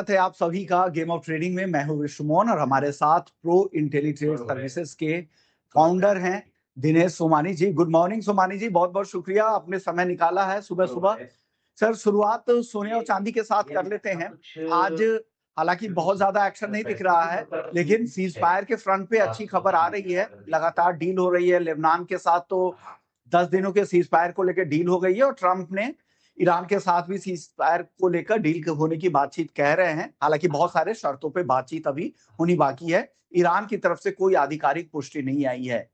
स्वागत है आप सभी का गेम ऑफ ट्रेडिंग में। मैं हूं विश्वमोहन और हमारे साथ प्रो इंटेलिट्रेड सर्विसेज के फाउंडर हैं दिनेश सोमानी जी। गुड मॉर्निंग सोमानी जी, बहुत बहुत शुक्रिया, आपने समय निकाला है सुबह सुबह। सर, शुरुआत सोने और चांदी के साथ कर लेते हैं। आज हालांकि बहुत ज्यादा एक्शन नहीं दिख रहा है, लेकिन सीज फायर के फ्रंट पे अच्छी खबर आ रही है। लगातार डील हो रही है लेबनान के साथ, तो 10 दिनों के सीज फायर को लेकर डील हो गई है और ट्रंप ने ईरान के साथ भी सीज फायर को लेकर डील होने की बातचीत कह रहे हैं। हालांकि बहुत सारे शर्तों पे बातचीत अभी होनी बाकी है। ईरान की तरफ से कोई आधिकारिक पुष्टि नहीं आई है।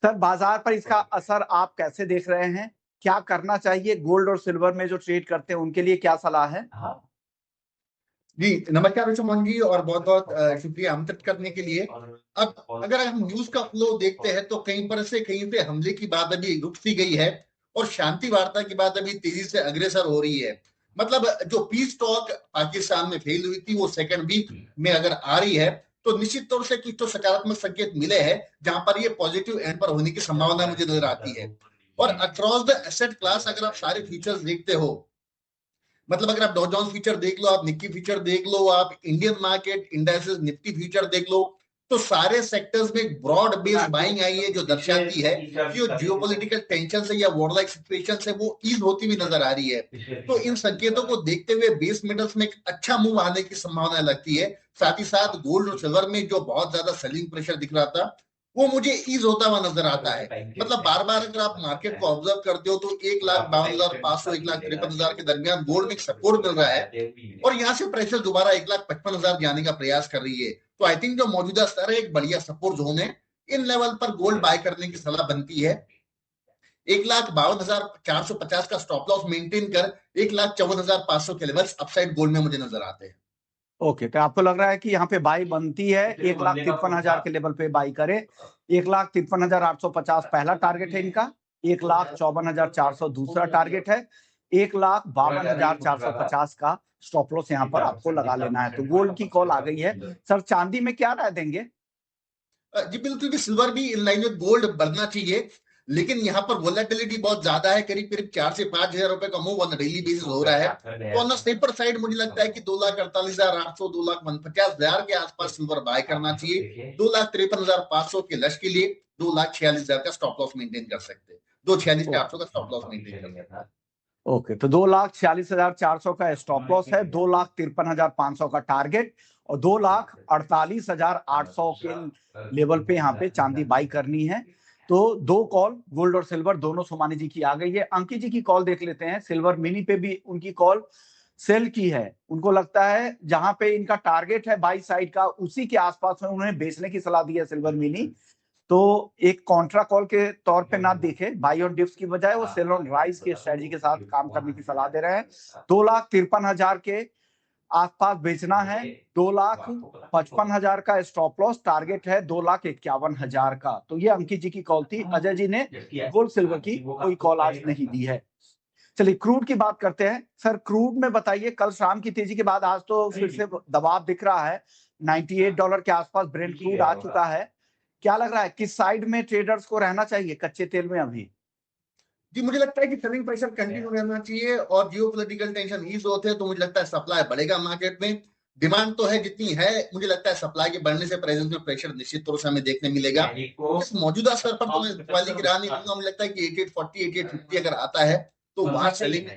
सर, बाजार पर इसका असर आप कैसे देख रहे हैं? क्या करना चाहिए? गोल्ड और सिल्वर में जो ट्रेड करते हैं उनके लिए क्या सलाह है? जी नमस्कार विश्वमोहन जी, और बहुत बहुत शुक्रिया आमंत्रित करने के लिए। अब अगर हम न्यूज का फ्लो देखते हैं तो कहीं पर से कहीं पे हमले की बात अभी रुक सी गई है और शांति वार्ता की बात अभी तेजी से अग्रसर हो रही है। मतलब जो पीस टॉक पाकिस्तान में फेल हुई थी वो सेकंड वीक में अगर आ रही है तो निश्चित तौर से कुछ तो सकारात्मक संकेत मिले हैं जहां पर ये पॉजिटिव एंड पर होने की संभावना मुझे नजर आती है। और अक्रॉस द एसेट क्लास अगर आप सारे फीचर्स देखते हो, मतलब अगर आप डॉ जोन्स फीचर देख लो, आप निक्की फीचर देख लो, आप Indian market indices Nifty feature देख लो, तो सारे सेक्टर्स में एक ब्रॉड बेस्ड बाइंग आई है जो दर्शाती है कि जो जियोपॉलिटिकल टेंशन से या वॉर लाइक सिचुएशन से वो ईज होती हुई नजर आ रही है। तो इन संकेतों को देखते हुए बेस मेटल्स में एक अच्छा मूव आने की संभावना लगती है। साथ ही साथ गोल्ड और सिल्वर में जो बहुत ज्यादा सेलिंग प्रेशर दिख रहा था वो मुझे ईज होता हुआ नजर आता है। मतलब बार बार अगर आप मार्केट को ऑब्जर्व करते हो तो 1,52,500 1,53,000 के दरमियान गोल्ड में सपोर्ट मिल रहा है और यहाँ से प्रेशर दोबारा 1,55,000 जाने का प्रयास कर रही है। तो आई थिंक जो मौजूदा स्तर है एक बढ़िया सपोर्ट जोन है। इन लेवल पर गोल्ड बाय करने की सलाह बनती है। 1,52,450 का स्टॉप लॉस मेंटेन कर 1,54,500 के लेवल्स अपसाइड गोल्ड में मुझे नजर आते हैं। ओके, तो आपको लग रहा है कि यहाँ पे बाई बनती है, 1,53,000 के लेवल पे बाई करे। 1,53,850 पहला टारगेट है इनका, 1,54,400 दूसरा टारगेट है, 1,52,450 का स्टॉप लॉस यहाँ पर आपको लगा लेना है। तो गोल्ड की कॉल आ गई है। सर, चांदी में क्या राय देंगे? जी बिल्कुल भी सिल्वर भी इन लाइन में गोल्ड बढ़ना चाहिए, लेकिन यहाँ पर वोलेटिलिटी बहुत ज्यादा है। करीब करीब 4 से 5 हजार रुपए का मूव ऑन डेली बेसिस हो रहा है। तो ऑन द सेपर साइड मुझे लगता है कि 2,48,800 2,49,000 के आसपास सिल्वर बाय करना चाहिए। 2,53,500 के लक्ष्य के लिए 2,46,000 का स्टॉप लॉस मेंटेन कर सकते हैं। 2,46,800 का स्टॉप लॉस मेंटेन कर सकते हैं। ओके, तो 2,46,400 का स्टॉप लॉस है, 2,53,500 का टारगेट और 2,48,800 के लेवल पे यहाँ पे चांदी बाई करनी है। तो दो कॉल गोल्ड और सिल्वर दोनों सोमानी जी की आ गई है। अंकित जी की कॉल देख लेते हैं। सिल्वर मिनी पे भी उनकी कॉल सेल की है। उनको लगता है जहां पे इनका टारगेट है बाई साइड का, उसी के आसपास में उन्होंने बेचने की सलाह दी है सिल्वर मिनी। तो एक कॉन्ट्रा कॉल के तौर पे ना देखे, बाई ऑन डिप्स की बजाय वो सेल ऑन राइज के स्ट्रेटजी के साथ काम करने की सलाह दे रहे हैं। 2,53,000 के आसपास बेचना है। 2,55,000 का स्टॉप लॉस, टारगेट है 2,51,000 का। तो ये अंकित जी की कॉल थी। अजय जी ने गोल्ड सिल्वर की कोई कॉल आज नहीं दी है। चलिए क्रूड की बात करते हैं। सर, क्रूड में बताइए, कल शाम की तेजी के बाद आज तो फिर से दबाव दिख रहा है। $98 के आसपास ब्रेंट क्रूड आ चुका है। क्या लग रहा है किस साइड में ट्रेडर्स को रहना चाहिए कच्चे तेल में अभी? जी मुझे लगता है कि सेलिंग प्रेशर कंटिन्यू रहना चाहिए और जियोपॉलिटिकल टेंशन ईज होते हैं तो मुझे लगता है सप्लाई बढ़ेगा मार्केट में। डिमांड तो है जितनी है, मुझे लगता है सप्लाई के बढ़ने से प्रेजेंस में प्रेशर निश्चित तौर से हमें देखने मिलेगा। इस मौजूदा स्तर पर तो मैं वाली की राह नहीं दूंगा। मुझे लगता है कि 8840 8850 अगर आता है तो वहां सेलिंग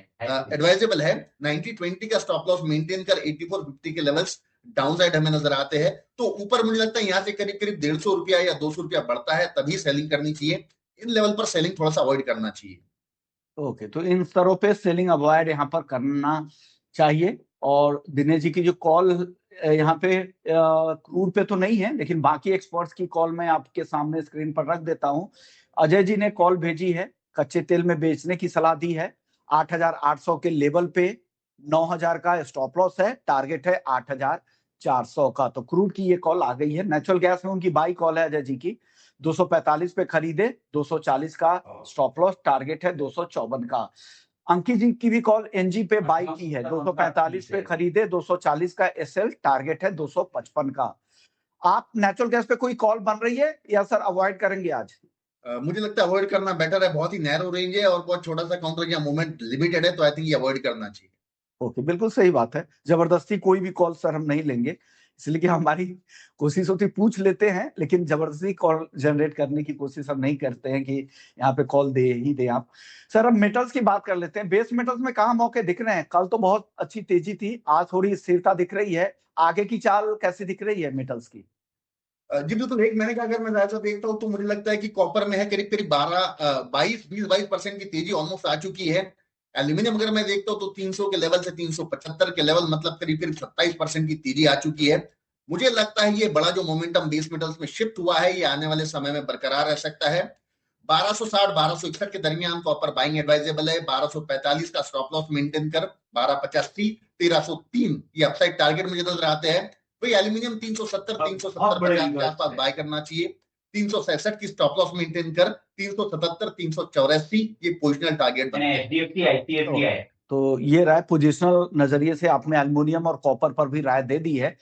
एडवाइजेबल है। 9020 का स्टॉप लॉस मेंटेन कर 8450 के लेवल्स डाउन साइड हमें नजर आते हैं। तो ऊपर मुझे लगता है यहाँ से करीब करीब 150 रुपया या 200 रुपया बढ़ता है तभी सेलिंग करनी चाहिए। इन लेवल पर सेलिंग थोड़ा सा अवॉइड करना चाहिए। ओके, तो इन स्तरों पे सेलिंग अवॉइड यहाँ पर करना चाहिए। और दिनेश जी की जो कॉल यहाँ पे क्रूड पे तो नहीं है, लेकिन बाकी एक्सपर्ट्स की कॉल मैं आपके सामने स्क्रीन पर रख देता हूँ। अजय जी ने कॉल भेजी है, कच्चे तेल में बेचने की सलाह दी है। 8,800 के लेवल पे 9,000 का स्टॉप लॉस है, टारगेट है 8,400 का। तो क्रूड की ये कॉल आ गई है। नेचुरल गैस में उनकी बाई कॉल है अजय जी की। 245 पे खरीदे, 240 का स्टॉप लॉस, टारगेट है 254 का। अंकित जी की भी कॉल एनजी पे बाई की है। 245 पे खरीदे, 240 का एसएल, टारगेट है 255 का। आप नेचुरल गैस पे कोई कॉल बन रही है या सर अवॉइड करेंगे आज? मुझे लगता है अवॉइड करना बेटर है। बहुत ही नैरो रेंज है और बहुत छोटा सा काउंटर या मूवमेंट लिमिटेड है, तो आई थिंक ये अवॉइड करना चाहिए। ओके, बिल्कुल सही बात है। जबरदस्ती कोई भी कॉल सर हम नहीं लेंगे, इसलिए कि हमारी कोशिश होती पूछ लेते हैं, लेकिन जबरदस्ती कॉल जनरेट करने की कोशिश हम नहीं करते हैं कि यहाँ पे कॉल दे ही दे आप। सर अब मेटल्स की बात कर लेते हैं। बेस मेटल्स में कहाँ मौके दिख रहे हैं? कल तो बहुत अच्छी तेजी थी, आज थोड़ी स्थिरता दिख रही है। आगे की चाल कैसी दिख रही है मेटल्स की? जी बिल्कुल, एक महीने का अगर मैं ज्यादा देखता हूँ तो मुझे लगता है कि कॉपर में है करीब करीब 22% की तेजी ऑलमोस्ट आ चुकी है। एल्यूमिनियम अगर मैं देखता हूँ तो 300 के लेवल से 375 के लेवल, मतलब करीब करीब 27% की तेजी आ चुकी है। मुझे लगता है ये बड़ा जो मोमेंटम बेस मेटल्स में शिफ्ट हुआ है, ये आने वाले समय में बरकरार रह सकता है। 1260 1261 के दरमियान कॉपर बाइंग एडवाइजेबल है। 1245 का स्टॉप लॉस मेंटेन कर 1285 1303 ये अपसाइड टारगेट मुझे नजर आते हैं। वही एल्यूमिनियम 370 370 के आसपास बाय करना चाहिए। 367 की स्टॉप लॉस मेंटेन कर 377 384 ये पोजिशनल टारगेट बनते हैं। तो ये राय पोजिशनल नजरिए से आपने एल्युमिनियम और कॉपर पर भी राय दे दी है।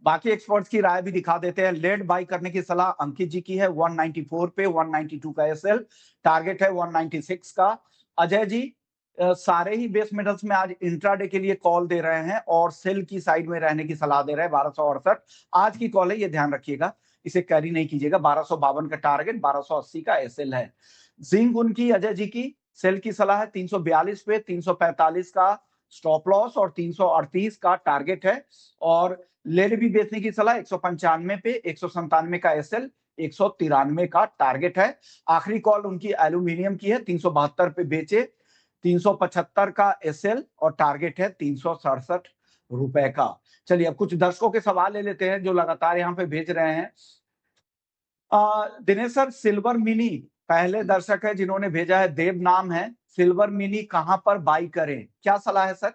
बाकी एक्सपर्ट्स की राय भी दिखा देते हैं। लेड बाई करने की सलाह अंकित जी की है 194 पे, 192 का एसएल टारगेट है 196 का। अजय जी, सारे ही बेस मेटल्स में आज इंट्राडे के लिए कॉल दे रहे हैं और सेल की साइड में रहने की सलाह दे रहे हैं। 1268 आज की कॉल है, ये ध्यान रखिएगा, इसे कैरी नहीं कीजिएगा। 1252 का टारगेट, 1280 का एसएल है। जिंक उनकी अजय जी की सेल की सलाह है 342 पे, 345 का स्टॉप लॉस और 338 का टारगेट है। और लेड भी बेचने की सलाह 195 पे, 197 का एसएल, 193 का टारगेट है। आखिरी कॉल उनकी एल्यूमिनियम की है 372 पे बेचे, 375 का एसएल और टारगेट है 367 रुपए का। चलिए अब कुछ दर्शकों के सवाल ले लेते हैं जो लगातार यहाँ पे भेज रहे हैं। दिनेश सर, सिल्वर मिनी पहले दर्शक है जिन्होंने भेजा है, देव नाम है। सिल्वर मिनी कहां पर बाई करें, क्या सलाह है सर?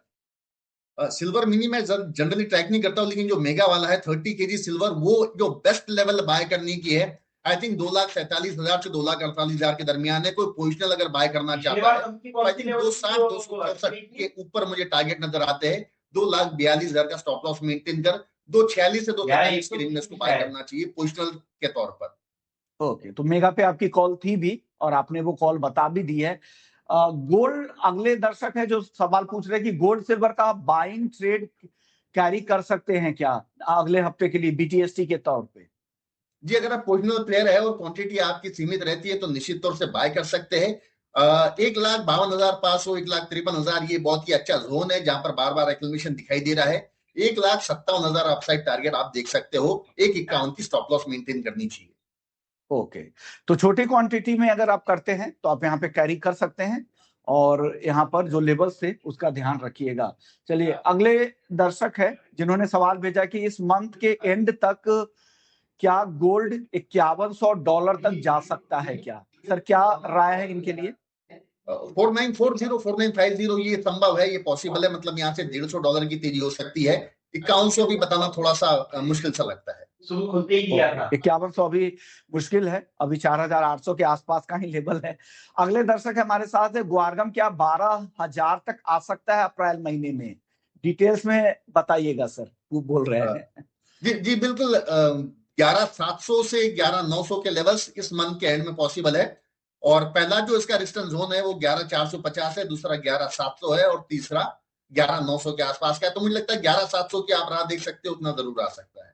सिल्वर मिनी में जनरली ट्रैक नहीं करता हूं, लेकिन जो मेगा वाला है 30 केजी सिल्वर, वो जो बेस्ट लेवल बाय करने की है। आई थिंक 2,47,000 से 2,48,000 के दरमियान है। कोई पोजिशनल अगर बाय करना चाहता है तो आई थिंक 2,60 के ऊपर मुझे टारगेट नजर आते हैं। 2,42,000 का स्टॉप लॉस मेंटेन कर 2,46 से 2,47 के रेंज में इसको बाय करना चाहिए पोजिशनल के तौर पर। ओके, तो मेगा पे आपकी कॉल थी भी और आपने वो कॉल बता भी दी है। गोल्ड, अगले दर्शक है जो सवाल पूछ रहे हैं कि गोल्ड सिल्वर का बाइंग ट्रेड कैरी कर सकते हैं क्या अगले हफ्ते के लिए बीटीएसटी के तौर पे? जी, अगर आप पोजिशनल प्लेयर है और क्वांटिटी आपकी सीमित रहती है तो निश्चित तौर से बाय कर सकते हैं। 1,52,500 1,53,000 ये बहुत ही अच्छा जोन है जहां पर बार बार एक्सक्लेमेशन दिखाई दे रहा है। 1,57,000 अपसाइड टारगेट आप देख सकते हो। 1,51 की स्टॉप लॉस मेंटेन करनी चाहिए। ओके, तो छोटी क्वांटिटी में अगर आप करते हैं तो आप यहाँ पे कैरी कर सकते हैं और यहाँ पर जो लेवल्स थे उसका ध्यान रखिएगा। चलिए अगले दर्शक है जिन्होंने सवाल भेजा कि इस मंथ के एंड तक क्या गोल्ड $5,100 तक जा सकता है क्या? सर क्या राय है इनके लिए? 4940 4950 ये संभव है, ये पॉसिबल है। मतलब यहाँ से $150 की तेजी हो सकती है। 5100 भी बताना थोड़ा सा मुश्किल सा लगता है। 5100 अभी मुश्किल है, अभी 4,800 के आसपास का ही लेवल है। अगले दर्शक हमारे साथ है ग्वारगम, क्या 12,000 तक आ सकता है अप्रैल महीने में? डिटेल्स में बताइएगा सर, वो बोल रहे हैं। जी जी बिल्कुल, 11,700 से 11,900 के लेवल्स इस मंथ के एंड में पॉसिबल है। और पहला जो इसका रेजिस्टेंस जोन है वो 11,450 है, दूसरा 11,700 है और तीसरा 11,900 के आसपास का है। तो मुझे लगता है 11,700 की आप राह देख सकते हो, उतना जरूर आ सकता है।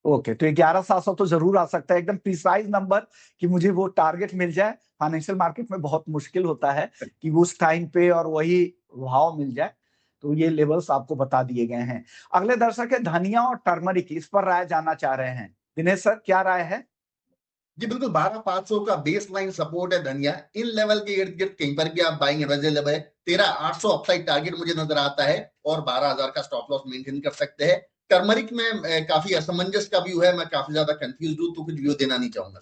ओके, तो 11,700 तो जरूर आ सकता है, एकदम प्रिसाइज नंबर कि मुझे वो टारगेट मिल जाए। फाइनेंशियल मार्केट में बहुत मुश्किल होता है कि उस टाइम पे और वही भाव मिल जाए, तो ये लेवल्स आपको बता दिए गए हैं। अगले दर्शक है धनिया और टर्मरिक, इस पर राय जानना चाह रहे हैं। दिनेश सर क्या राय है? जी बिल्कुल, 12,500 का बेस लाइन सपोर्ट है धनिया। इन लेवल के इर्द गिर्द कहीं पर भी आप बाइंग अवेलेबल है। 13,800 अपसाइड टारगेट मुझे नजर आता है और 12,000 का स्टॉप लॉस मेंटेन कर सकते हैं। टर्मरिक में काफी असमंजस का व्यू है, मैं काफी ज्यादा कंफ्यूज हूं, तो कुछ व्यू देना नहीं चाहूंगा।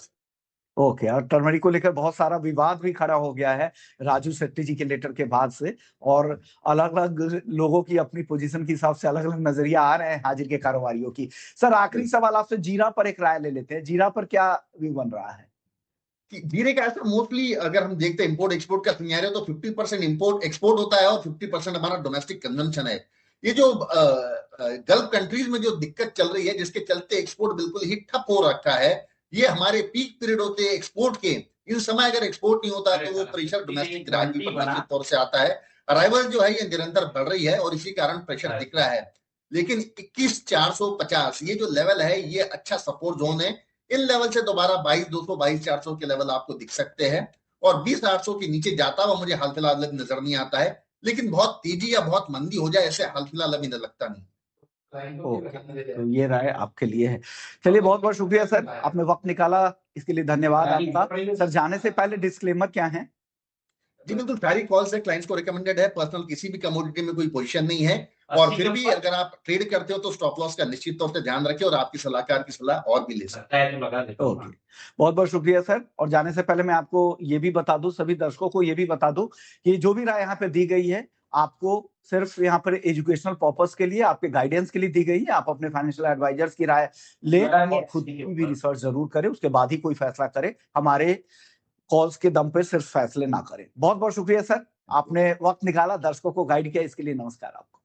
ओके, और टर्मरिक को लेकर बहुत सारा विवाद भी खड़ा हो गया है राजू शेट्टी जी के लेटर के बाद से, और अलग अलग लोगों की अपनी पोजीशन के हिसाब से अलग अलग नजरिया आ रहे हैं हाजिर के कारोबारियों की। सर आखिरी सवाल आपसे जीरा पर एक राय ले लेते हैं, जीरा पर क्या व्यू बन रहा है? जीरे का ऐसा मोस्टली अगर हम देखते हैं इंपोर्ट एक्सपोर्ट का सिनेरियो तो 50% इंपोर्ट एक्सपोर्ट होता है और 50% हमारा डोमेस्टिक कंजम्पशन है। ये जो गल्फ कंट्रीज में जो दिक्कत चल रही है जिसके चलते एक्सपोर्ट बिल्कुल ही ठप हो रखा है, ये हमारे पीक पीरियड होते हैं एक्सपोर्ट के। इस समय अगर एक्सपोर्ट नहीं होता तो वो प्रेशर डोमेस्टिक ग्राहक पर निश्चित तौर से आता है। अराइवल जो है ये निरंतर बढ़ रही है और इसी कारण प्रेशर दिख रहा है। लेकिन 21,450 ये जो लेवल है ये अच्छा सपोर्ट जोन है। इन लेवल से दोबारा 22,200 22,400 के लेवल आपको दिख सकते हैं और 20,800 के नीचे जाता हुआ मुझे हाल फिलहाल अभी नजर नहीं आता है, लेकिन बहुत तेजी या बहुत मंदी हो जाए ऐसे हाल फिलहाल अभी लगता नहीं। तो ये राय आपके लिए है। चलिए बहुत बहुत शुक्रिया सर, आपने वक्त निकाला, इसके लिए धन्यवाद आपका। सर जाने से पहले डिस्क्लेमर क्या है? जी बिल्कुल, सारी कॉल्स है क्लाइंट्स को रिकमेंडेड है, पर्सनल किसी भी कमोडिटी में कोई पोजीशन नहीं है और फिर भी अगर आप ट्रेड करते हो तो स्टॉप लॉस का निश्चित तौर से ध्यान रखें और आपकी सलाहकार की सलाह और भी ले सकते हैं। ओके, बहुत बहुत शुक्रिया सर। और जाने से पहले मैं आपको ये भी बता दूं, सभी दर्शकों को ये भी बता दूं कि जो भी राय यहाँ पे दी गई है आपको सिर्फ यहाँ पर एजुकेशनल पर्पस के लिए, आपके गाइडेंस के लिए दी गई है। आप अपने फाइनेंशियल एडवाइजर्स की राय लें और खुद की भी रिसर्च जरूर करें, उसके बाद ही कोई फैसला करें। हमारे कॉल्स के दम पे सिर्फ फैसले ना करें। बहुत बहुत शुक्रिया सर, आपने वक्त निकाला, दर्शकों को गाइड किया, इसके लिए नमस्कार आपको।